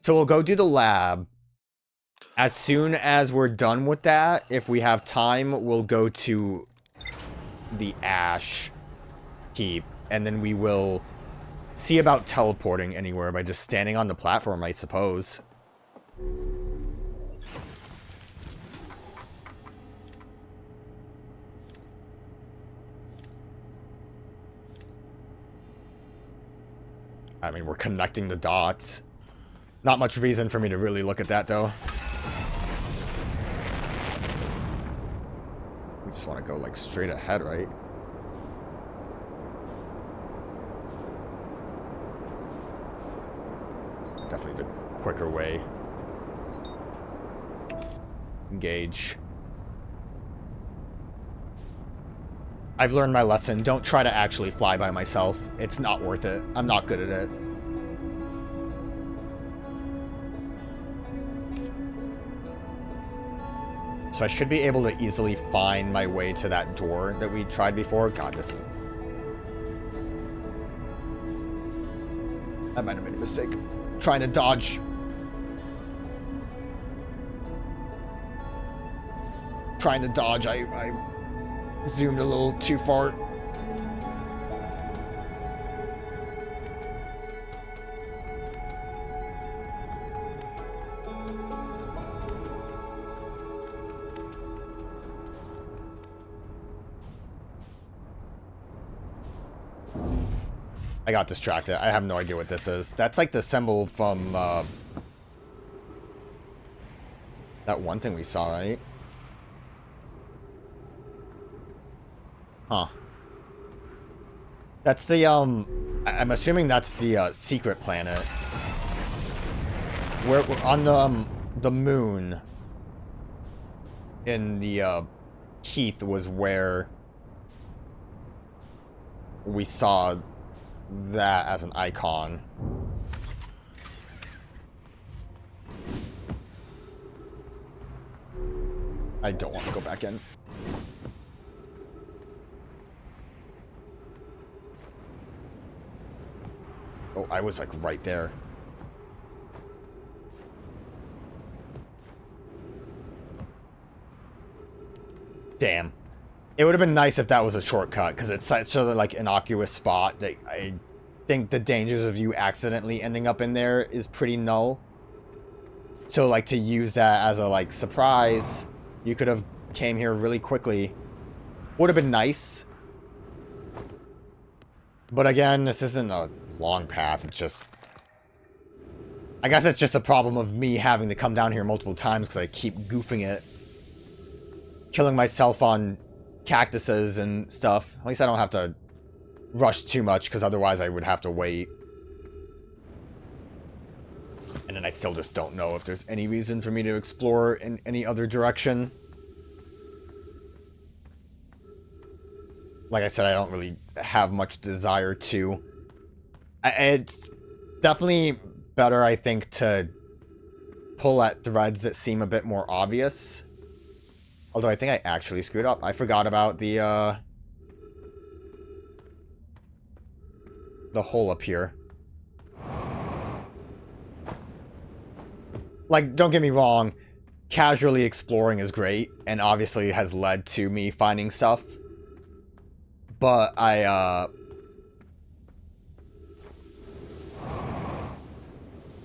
So we'll go do the lab. As soon as we're done with that, if we have time, we'll go to the ash heap. And then we will see about teleporting anywhere by just standing on the platform, I suppose. I mean, we're connecting the dots. Not much reason for me to really look at that, though. We just want to go, like, straight ahead, right? Definitely the quicker way. Engage. I've learned my lesson. Don't try to actually fly by myself. It's not worth it. I'm not good at it. So I should be able to easily find my way to that door that we tried before. God, this... I might have made a mistake. Trying to dodge. Trying to dodge. I zoomed a little too far. I got distracted. I have no idea what this is. That's like the symbol from that one thing we saw, right? Huh. That's the, I'm assuming that's the, secret planet. We're on the moon. In the, Heath was where we saw that as an icon. I don't want to go back in. Oh, I was like right there. Damn. It would have been nice if that was a shortcut, because it's such a like innocuous spot that I think the dangers of you accidentally ending up in there is pretty null. So like to use that as a like surprise, you could have came here really quickly. Would have been nice. But again, this isn't a long path, it's just... I guess it's just a problem of me having to come down here multiple times because I keep goofing it. Killing myself on cactuses and stuff. At least I don't have to rush too much, because otherwise I would have to wait. And then I still just don't know if there's any reason for me to explore in any other direction. Like I said, I don't really have much desire to. It's definitely better, I think, to pull at threads that seem a bit more obvious. Although I think I actually screwed up. I forgot about the hole up here. Like, don't get me wrong, casually exploring is great, and obviously has led to me finding stuff. But I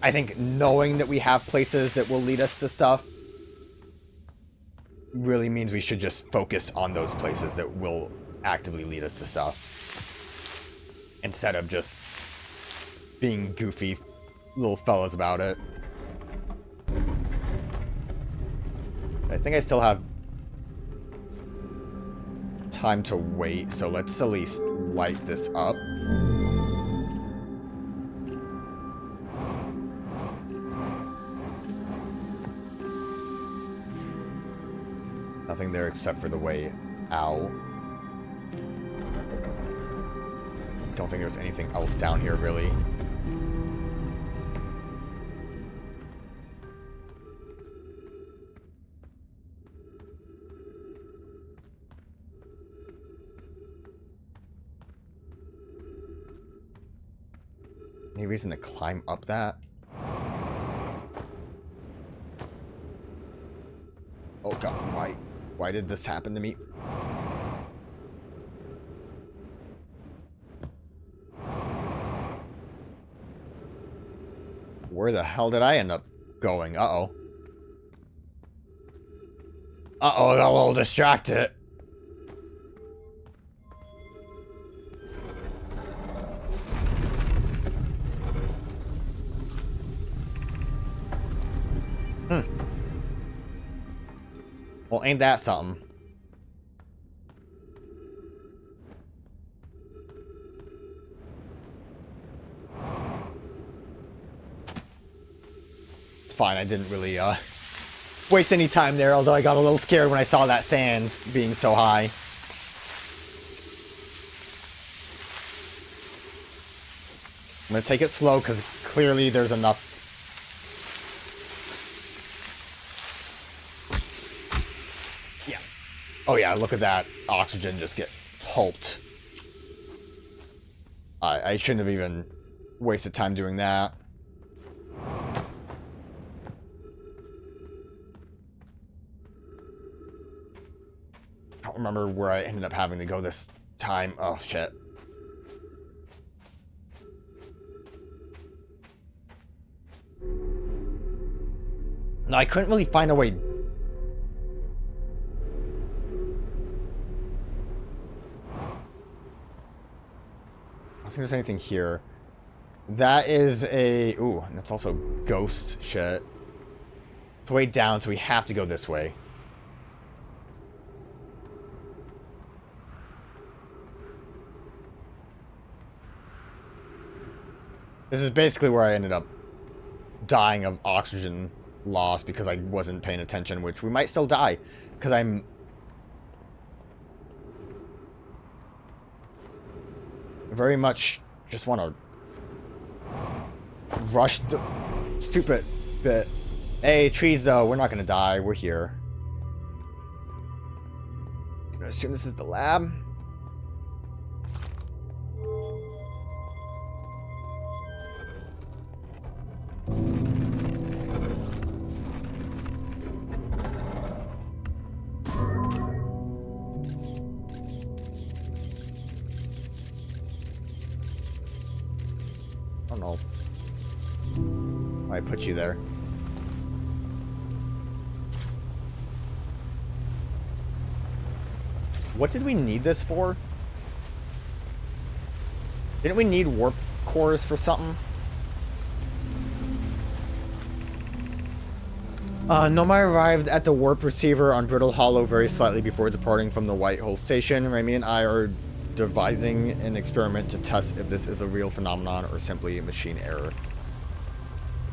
think knowing that we have places that will lead us to stuff really means we should just focus on those places that will actively lead us to stuff. Instead of just being goofy little fellas about it. I think I still have time to wait, so let's at least light this up. Nothing there except for the way out. Don't think there's anything else down here, really. Any reason to climb up that? Why did this happen to me? Where the hell did I end up going? Uh-oh. Uh-oh, that will distract it. Well, ain't that something? It's fine, I didn't really, waste any time there, although I got a little scared when I saw that sand being so high. I'm gonna take it slow, because clearly there's enough. Yeah. Oh yeah, look at that oxygen just get pulped. I shouldn't have even wasted time doing that. I don't remember where I ended up having to go this time. Oh, shit. No, I couldn't really find a way. I don't think there's anything here. That is a... Ooh, and it's also ghost shit. It's way down, so we have to go this way. This is basically where I ended up dying of oxygen loss because I wasn't paying attention, which we might still die because I'm very much just want to rush the stupid bit. Hey, trees though, we're not going to die. We're here. I'm going to assume this is the lab. I put you there. What did we need this for? Didn't we need warp cores for something? Nomai arrived at the warp receiver on Brittle Hollow very slightly before departing from the White Hole Station. Remy and I are devising an experiment to test if this is a real phenomenon or simply a machine error.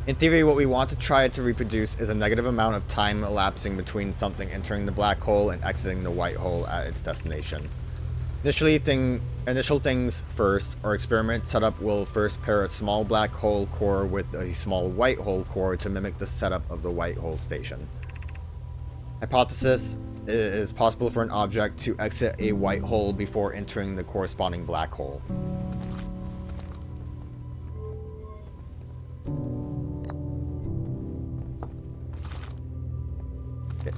In theory, what we want to try to reproduce is a negative amount of time elapsing between something entering the black hole and exiting the white hole at its destination. Initial things first, our experiment setup will first pair a small black hole core with a small white hole core to mimic the setup of the white hole station. Hypothesis: it is possible for an object to exit a white hole before entering the corresponding black hole.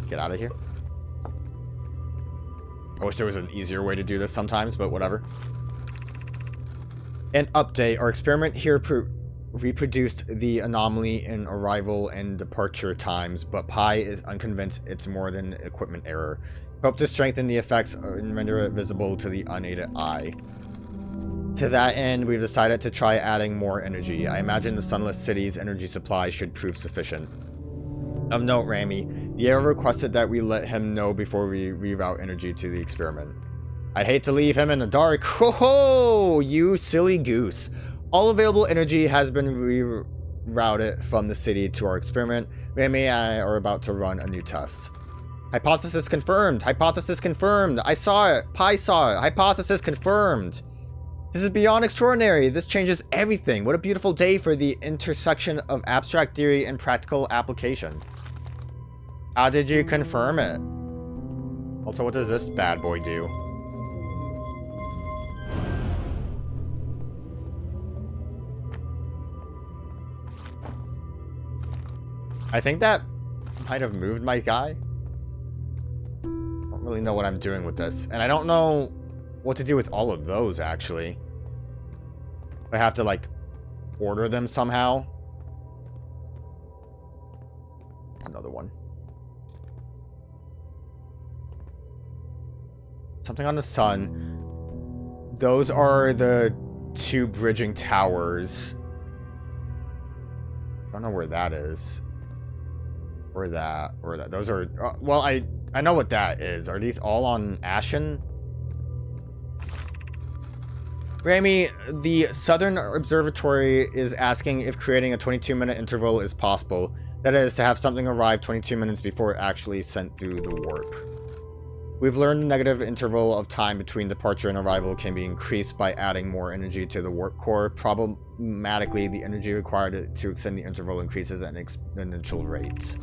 Get out of here. I wish there was an easier way to do this sometimes, but whatever. An update. Our experiment here reproduced the anomaly in arrival and departure times, but Pi is unconvinced it's more than equipment error. Hope to strengthen the effects and render it visible to the unaided eye. To that end, we've decided to try adding more energy. I imagine the Sunless City's energy supply should prove sufficient. Of note, Ramy, Yeo requested that we let him know before we reroute energy to the experiment. I'd hate to leave him in the dark. Ho ho! You silly goose. All available energy has been rerouted from the city to our experiment. Ramy and I are about to run a new test. Hypothesis confirmed! Hypothesis confirmed! I saw it! Pi saw it! Hypothesis confirmed! This is beyond extraordinary. This changes everything. What a beautiful day for the intersection of abstract theory and practical application. How did you confirm it? Also, what does this bad boy do? I think that might have moved my guy. really know what I'm doing with this. And I don't know what to do with all of those, actually. I have to, like, order them somehow. Another one. Something on the sun. Those are the 2 bridging towers. I don't know where that is. Or that. Those are... well, I know what that is. Are these all on Ashen? Rami, the Southern Observatory is asking if creating a 22-minute interval is possible. That is, to have something arrive 22 minutes before it actually sent through the warp. We've learned the negative interval of time between departure and arrival can be increased by adding more energy to the warp core. Problematically, the energy required to extend the interval increases at an exponential rate.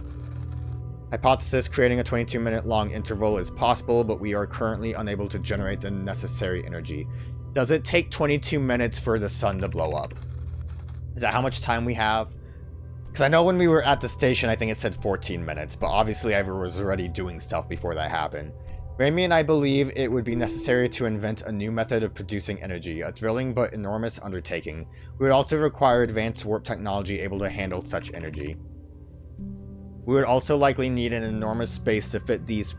Hypothesis, creating a 22-minute long interval is possible, but we are currently unable to generate the necessary energy. Does it take 22 minutes for the sun to blow up? Is that how much time we have? Because I know when we were at the station, I think it said 14 minutes, but obviously I was already doing stuff before that happened. Rami and I believe it would be necessary to invent a new method of producing energy, a thrilling but enormous undertaking. We would also require advanced warp technology able to handle such energy. We would also likely need an enormous space to fit these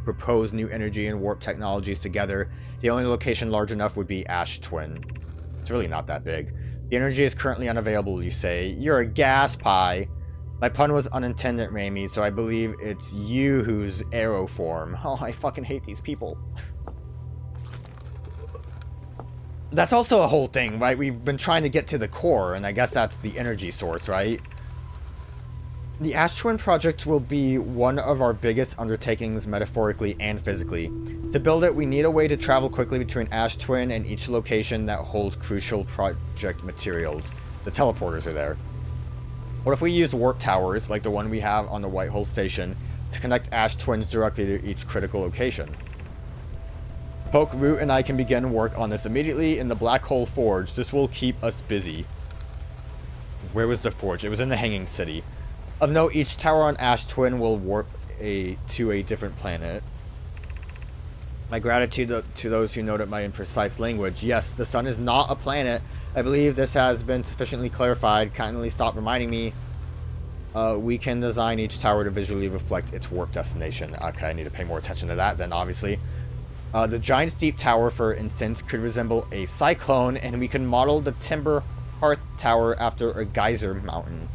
proposed new energy and warp technologies together. The only location large enough would be Ash Twin. It's really not that big. The energy is currently unavailable, you say. You're a gas pie. My pun was unintended, Rami, so I believe it's you who's arrow form. Oh, I fucking hate these people. That's also a whole thing, right? We've been trying to get to the core, and I guess that's the energy source, right? The Ash Twin project will be one of our biggest undertakings metaphorically and physically. To build it, we need a way to travel quickly between Ash Twin and each location that holds crucial project materials. The teleporters are there. What if we used warp towers, like the one we have on the Whitehole Station, to connect Ash Twins directly to each critical location? Poke, Root, and I can begin work on this immediately in the Black Hole Forge. This will keep us busy. Where was the forge? It was in the Hanging City. Of note, each tower on Ash Twin will warp to a different planet. My gratitude to those who noted my imprecise language. Yes, the sun is not a planet. I believe this has been sufficiently clarified. Kindly stop reminding me. We can design each tower to visually reflect its warp destination. Okay, I need to pay more attention to that then, obviously. The giant steep tower, for instance, could resemble a cyclone, and we can model the timber hearth tower after a geyser mountain.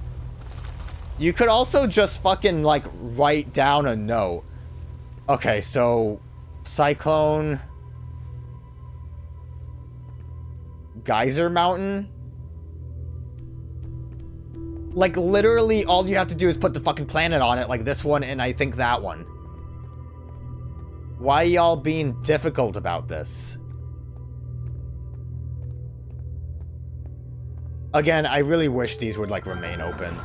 You could also just fucking, like, write down a note. Okay, so... Cyclone... Geyser mountain? Like, literally, all you have to do is put the fucking planet on it, like this one and I think that one. Why y'all being difficult about this? Again, I really wish these would, like, remain open.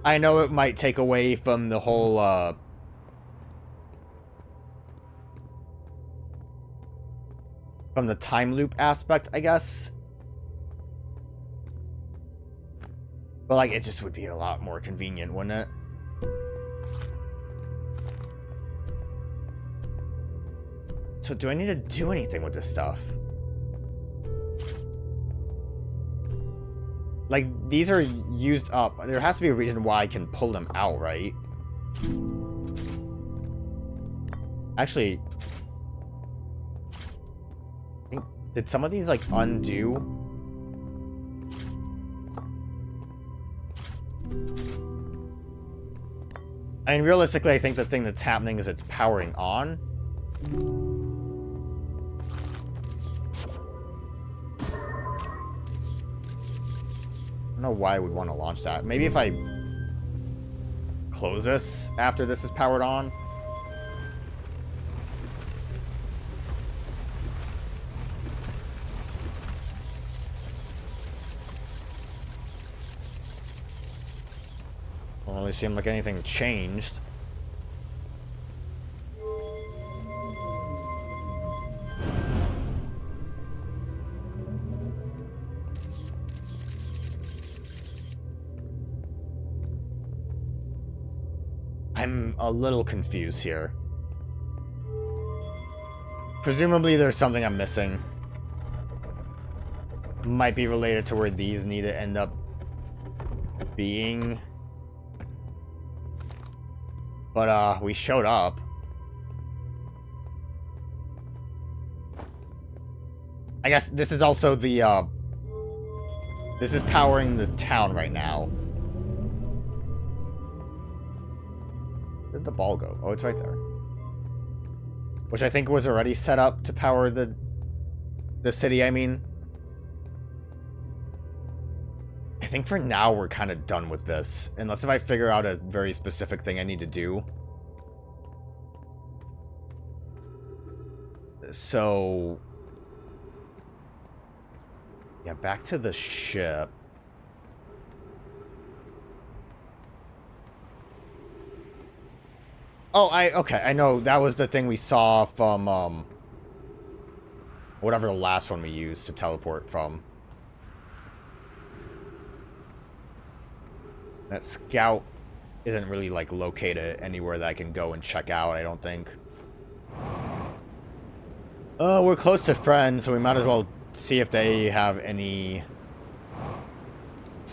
I know it might take away from the whole, from the time loop aspect, I guess. But, like, it just would be a lot more convenient, wouldn't it? So, do I need to do anything with this stuff? Like, these are used up. There has to be a reason why I can pull them out, right? Actually... Did some of these, like, undo? I mean, realistically, I think the thing that's happening is it's powering on. I don't know why I would want to launch that. Maybe if I close this after this is powered on. Doesn't really seem like anything changed. I'm a little confused here. Presumably there's something I'm missing. Might be related to where these need to end up being. But, we showed up. I guess this is also the, this is powering the town right now. Where did the ball go? Oh, it's right there. Which I think was already set up to power the city, I mean. I think for now we're kind of done with this. Unless if I figure out a very specific thing I need to do. So... yeah, back to the ship. Oh, okay, I know. That was the thing we saw from, whatever the last one we used to teleport from. That scout isn't really, like, located anywhere that I can go and check out, I don't think. We're close to friends, so we might as well see if they have any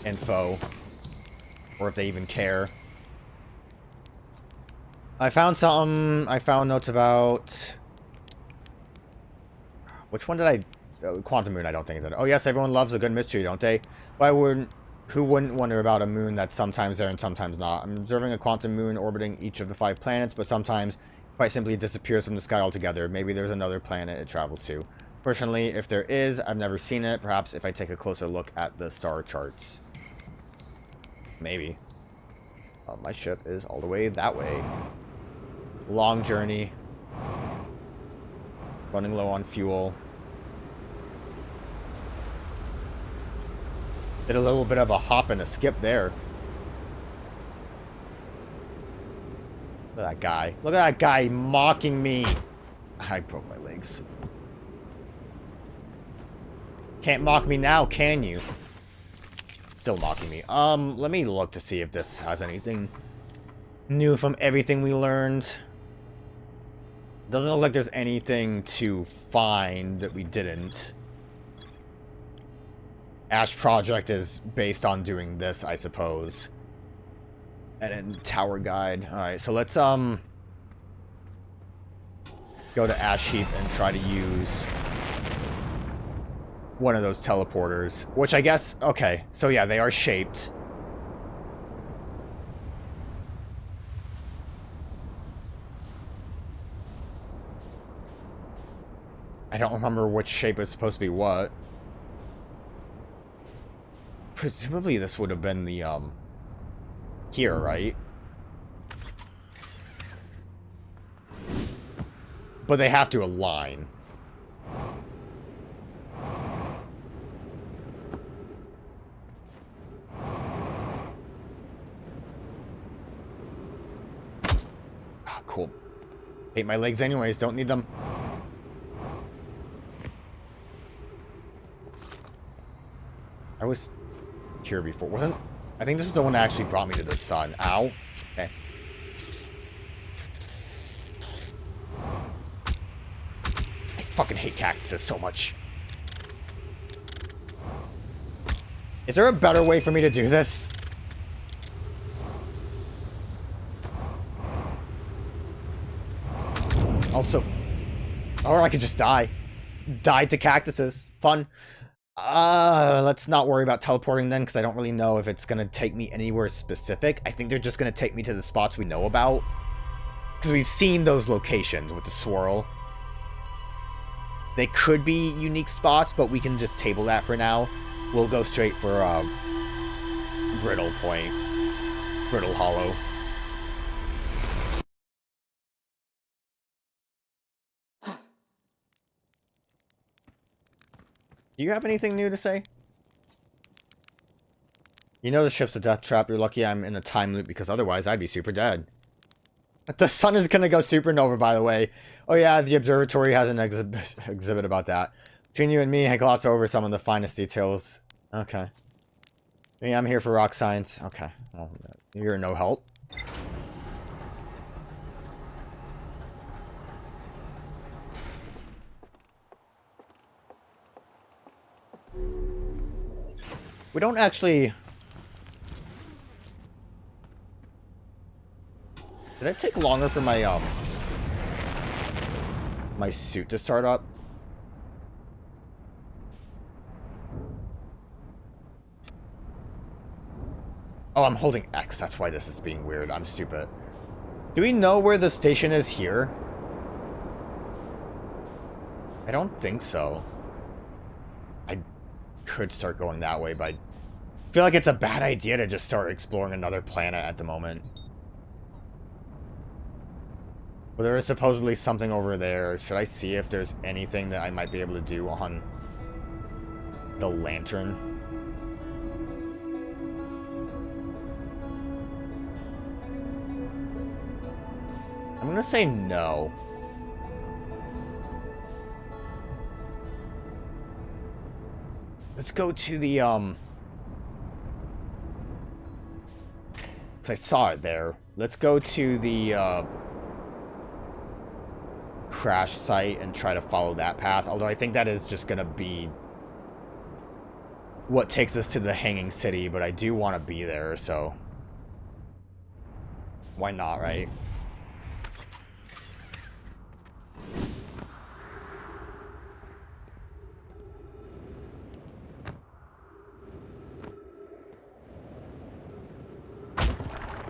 info. Or if they even care. I found something. I found notes about... which one did I... Quantum Moon, I don't think. Oh, yes, everyone loves a good mystery, don't they? Why wouldn't... who wouldn't wonder about a moon that's sometimes there and sometimes not? I'm observing a quantum moon orbiting each of the 5 planets, but sometimes quite simply disappears from the sky altogether. Maybe there's another planet it travels to. Personally, if there is, I've never seen it. Perhaps if I take a closer look at the star charts. Maybe. My ship is all the way that way. Long journey. Running low on fuel. Did a little bit of a hop and a skip there. Look at that guy. Look at that guy mocking me. I broke my legs. Can't mock me now, can you? Still mocking me. Let me look to see if this has anything new from everything we learned. Doesn't look like there's anything to find that we didn't. Ash Project is based on doing this, I suppose. And then Tower Guide. Alright, so let's, go to Ash Heap and try to use one of those teleporters. Which I guess, okay, so yeah, they are shaped. I don't remember which shape is supposed to be what. Presumably this would have been the, here, right? But they have to align. Ah, cool. Hate my legs anyways, don't need them. I was here before, wasn't? I think this was the one that actually brought me to the sun. Ow. Okay. I fucking hate cactuses so much. Is there a better way for me to do this? Also, or I could just die. Die to cactuses. Fun. Let's not worry about teleporting then, because I don't really know if it's going to take me anywhere specific. I think they're just going to take me to the spots we know about. Because we've seen those locations with the swirl. They could be unique spots, but we can just table that for now. We'll go straight for, Brittle Point. Brittle Hollow. Do you have anything new to say? You know the ship's a death trap. You're lucky I'm in a time loop because otherwise I'd be super dead. The sun is gonna go supernova, by the way. Oh yeah, the observatory has an exhibit about that. Between you and me, I glossed over some of the finest details. Okay. Yeah, I'm here for rock science. Okay. Well, you're no help. We don't actually... Did it take longer for my, my suit to start up? Oh, I'm holding X. That's why this is being weird. I'm stupid. Do we know where the station is here? I don't think so. I could start going that way, but I feel like it's a bad idea to just start exploring another planet at the moment. Well, there is supposedly something over there. Should I see if there's anything that I might be able to do on the lantern? I'm gonna say no. Let's go to the, 'cause I saw it there. Let's go to the, crash site and try to follow that path. Although I think that is just gonna be what takes us to the Hanging City, but I do want to be there, so why not, right?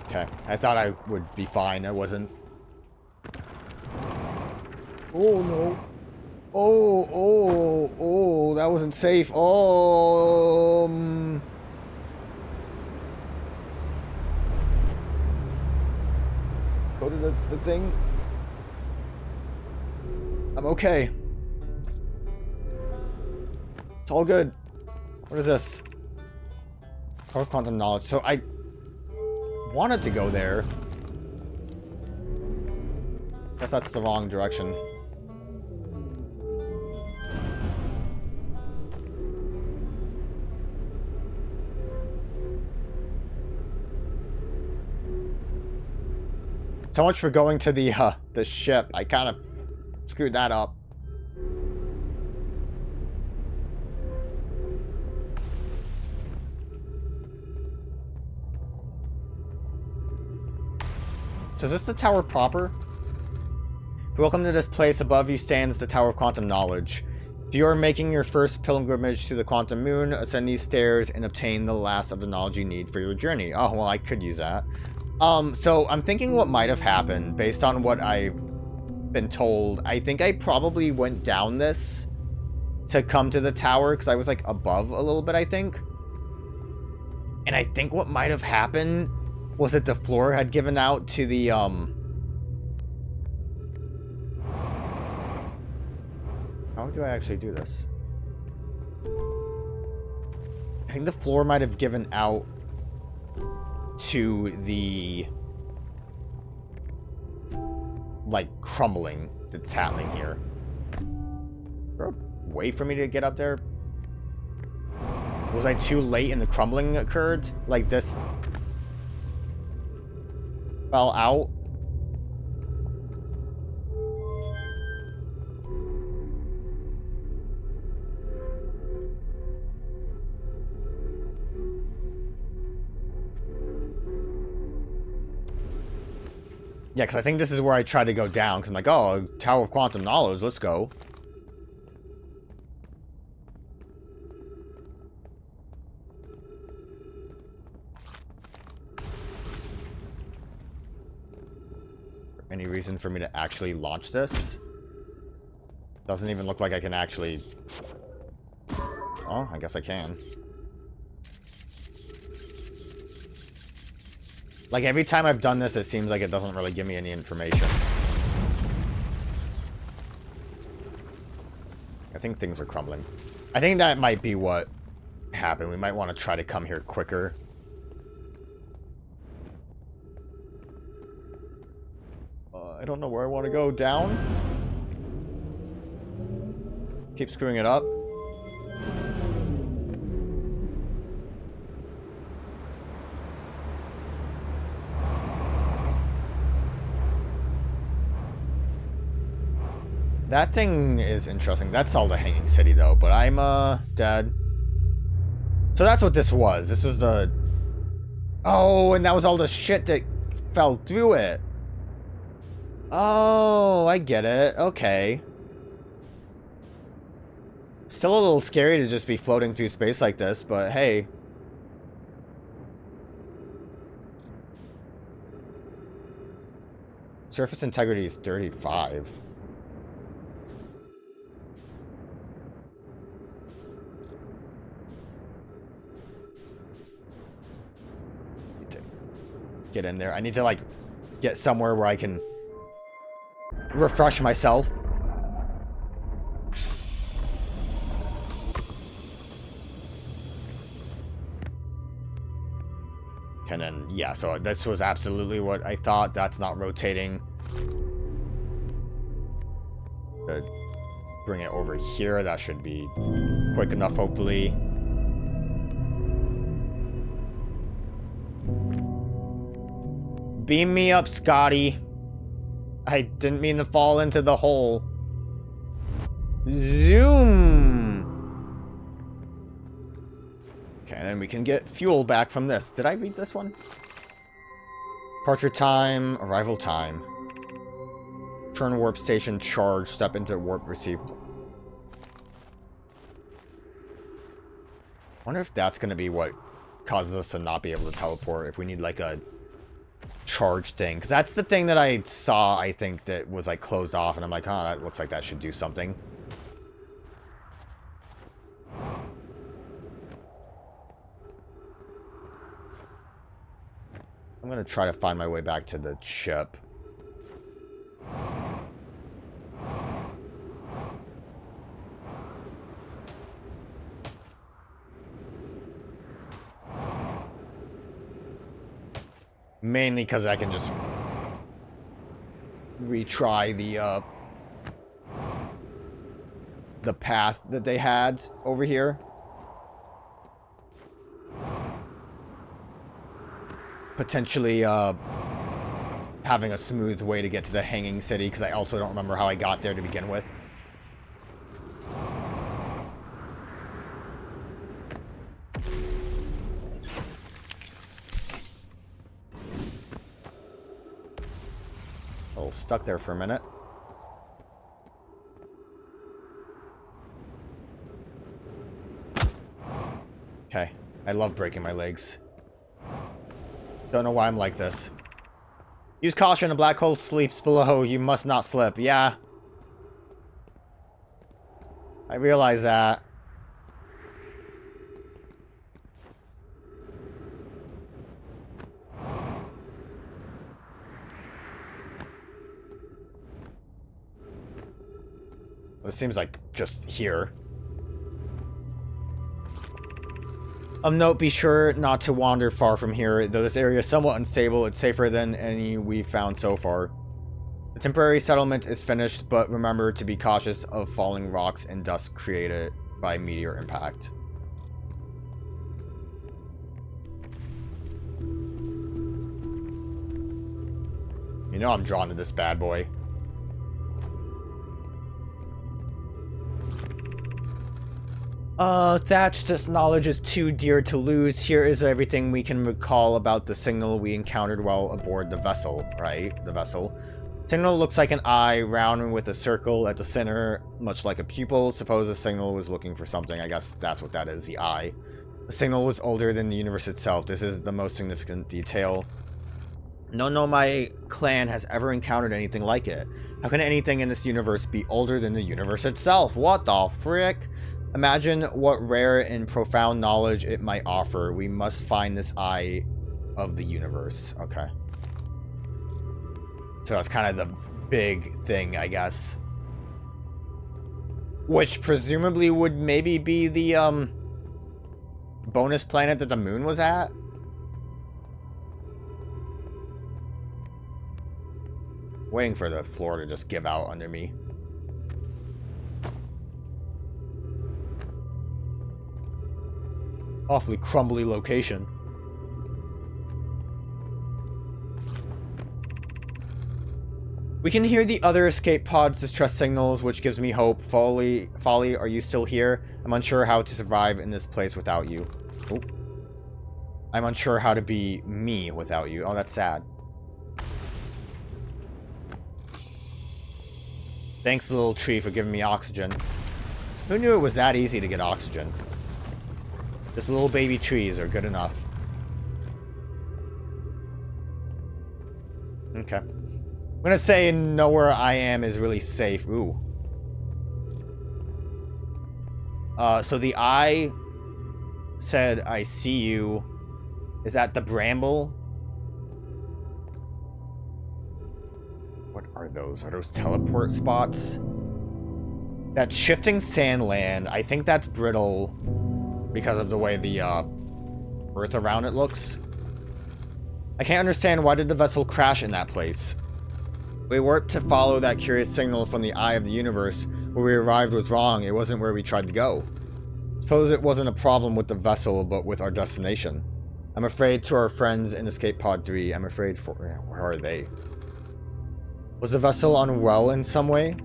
Okay, I thought I would be fine. I wasn't. Oh, no. Oh, that wasn't safe. Oh, Go to the thing. I'm okay. It's all good. What is this? Power of quantum knowledge. So I wanted to go there. Guess that's the wrong direction. So much for going to the ship. I kind of screwed that up. So is this the tower proper? Welcome to this place. Above you stands the Tower of Quantum Knowledge. If you are making your first pilgrimage to the Quantum Moon, ascend these stairs and obtain the last of the knowledge you need for your journey. Oh, well, I could use that. So I'm thinking what might have happened based on what I've been told. I think I probably went down this to come to the tower because I was like above a little bit, I think. And I think what might have happened was that the floor had given out to the, how do I actually do this? I think the floor might have given out to the, like, crumbling that's happening here. Is there a way for me to get up there? Was I too late and the crumbling occurred? Like, this fell out? Yeah, because I think this is where I tried to go down, because I'm like, oh, Tower of Quantum Knowledge, let's go. Any reason for me to actually launch this? Doesn't even look like I can actually... Oh, I guess I can. Like, every time I've done this, it seems like it doesn't really give me any information. I think things are crumbling. I think that might be what happened. We might want to try to come here quicker. I don't know where I want to go. Down? Keep screwing it up. That thing is interesting. That's all the Hanging City, though. But I'm, dead. So that's what this was. This was the... Oh, and that was all the shit that fell through it. Oh, I get it. Okay. Still a little scary to just be floating through space like this, but hey. Surface integrity is 35. Need to get in there. I need to, like, get somewhere where I can refresh myself. And then, yeah, so this was absolutely what I thought. That's not rotating. Bring it over here. That should be quick enough, hopefully. Beam me up, Scotty. I didn't mean to fall into the hole. Zoom! Okay, and then we can get fuel back from this. Did I read this one? Departure time, arrival time. Turn warp station charge, step into warp receive. Wonder if that's going to be what causes us to not be able to teleport, if we need like a charge thing. Because that's the thing that I saw, I think, that was like closed off, and I'm like, oh, that looks like that should do something. I'm going to try to find my way back to the ship. Mainly because I can just retry the path that they had over here. Potentially having a smooth way to get to the hanging city, because I also don't remember how I got there to begin with. A little stuck there for a minute. Okay, I love breaking my legs. Don't know why I'm like this. Use caution, a black hole sleeps below. You must not slip. Yeah. I realize that. But it seems like just here. Of note, be sure not to wander far from here. Though this area is somewhat unstable, it's safer than any we've found so far. The temporary settlement is finished, but remember to be cautious of falling rocks and dust created by meteor impact. You know I'm drawn to this bad boy. Thatch, this knowledge is too dear to lose. Here is everything we can recall about the signal we encountered while aboard the vessel, right? The vessel. Signal looks like an eye, round with a circle at the center, much like a pupil. Suppose the signal was looking for something. I guess that's what that is, the eye. The signal was older than the universe itself. This is the most significant detail. No, my clan has ever encountered anything like it. How can anything in this universe be older than the universe itself? What the frick? Imagine what rare and profound knowledge it might offer. We must find this eye of the universe. Okay. So that's kind of the big thing, I guess. Which presumably would maybe be the bonus planet that the moon was at. Waiting for the floor to just give out under me. Awfully crumbly location. We can hear the other escape pod's distress signals, which gives me hope. Folly, are you still here? I'm unsure how to survive in this place without you. Oh. I'm unsure how to be me without you. Oh, that's sad. Thanks, little tree, for giving me oxygen. Who knew it was that easy to get oxygen? Just little baby trees are good enough. Okay. I'm gonna say know where I am is really safe. Ooh. So the eye said, I see you. Is that the bramble? What are those? Are those teleport spots? That shifting sand land, I think that's brittle because of the way the earth around it looks. I can't understand, why did the vessel crash in that place? We worked to follow that curious signal from the eye of the universe. Where we arrived was wrong. It wasn't where we tried to go. Suppose it wasn't a problem with the vessel, but with our destination. I'm afraid to our friends in Escape Pod 3. I'm afraid for... Where are they? Was the vessel unwell in some way?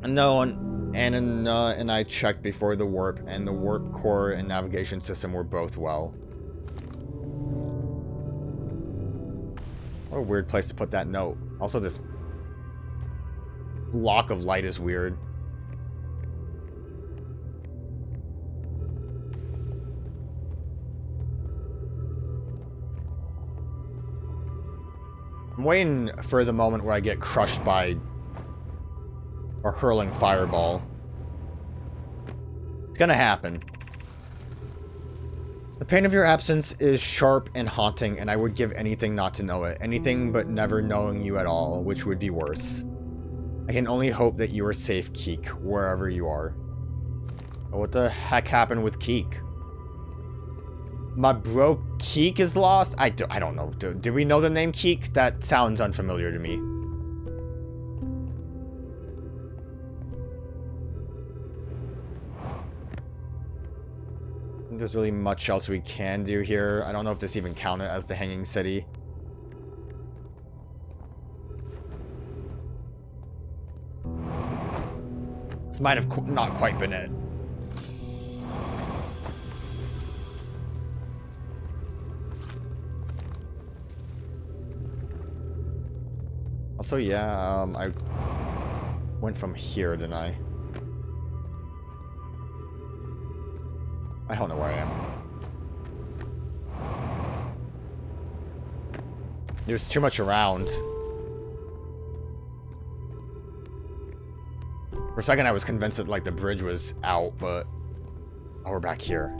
No, Anna and I checked before the warp, and the warp core and navigation system were both well. What a weird place to put that note. Also, this block of light is weird. I'm waiting for the moment where I get crushed by a hurling fireball. It's gonna happen. The pain of your absence is sharp and haunting, and I would give anything not to know it. Anything but never knowing you at all, which would be worse. I can only hope that you are safe, Keek, wherever you are. What the heck happened with Keek? My bro Keek is lost? I don't know. Do we know the name Keek? That sounds unfamiliar to me. I think there's really much else we can do here. I don't know if this even counted as the Hanging City. This might have not quite been it. Also, yeah, I went from here, didn't I? I don't know where I am. There's too much around. For a second I was convinced that, like, the bridge was out, but... Oh, we're back here.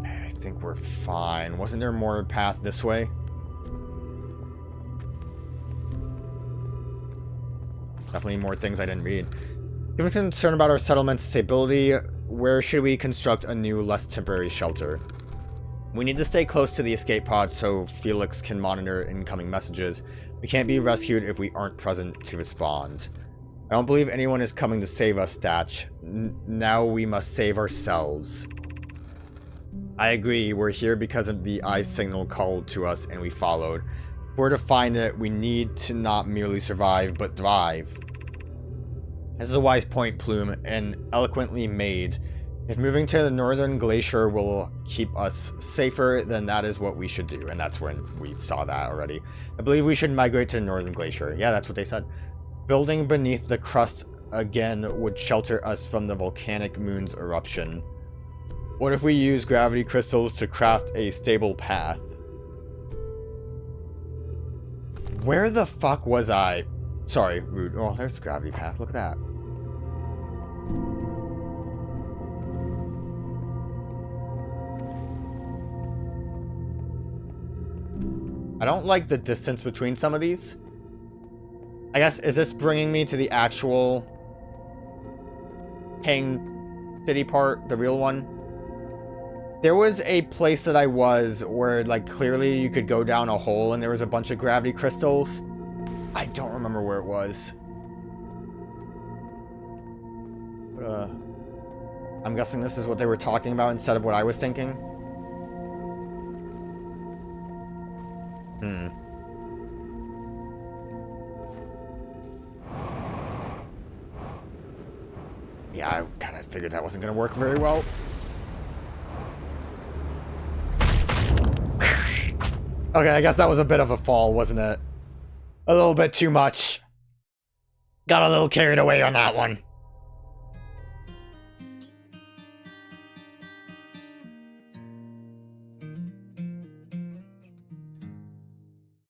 I think we're fine. Wasn't there more path this way? Definitely more things I didn't read. Given concern about our settlement's stability, where should we construct a new, less temporary shelter? We need to stay close to the escape pod so Felix can monitor incoming messages. We can't be rescued if we aren't present to respond. I don't believe anyone is coming to save us, Datch. Now we must save ourselves. I agree, we're here because of the eye signal called to us and we followed. If we're to find it, we need to not merely survive, but thrive. This is a wise point, Plume, and eloquently made. If moving to the northern glacier will keep us safer, then that is what we should do. And that's when we saw that already. I believe we should migrate to the northern glacier. Yeah, that's what they said. Building beneath the crust again would shelter us from the volcanic moon's eruption. What if we use gravity crystals to craft a stable path? Where the fuck was I? Sorry, rude. Oh, there's the gravity path. Look at that. I don't like the distance between some of these. I guess, is this bringing me to the actual Hang City part, the real one? There was a place that I was where, like, clearly you could go down a hole and there was a bunch of gravity crystals. I don't remember where it was. I'm guessing this is what they were talking about instead of what I was thinking. Yeah, I kind of figured that wasn't going to work very well. Okay, I guess that was a bit of a fall, wasn't it? A little bit too much. Got a little carried away on that one.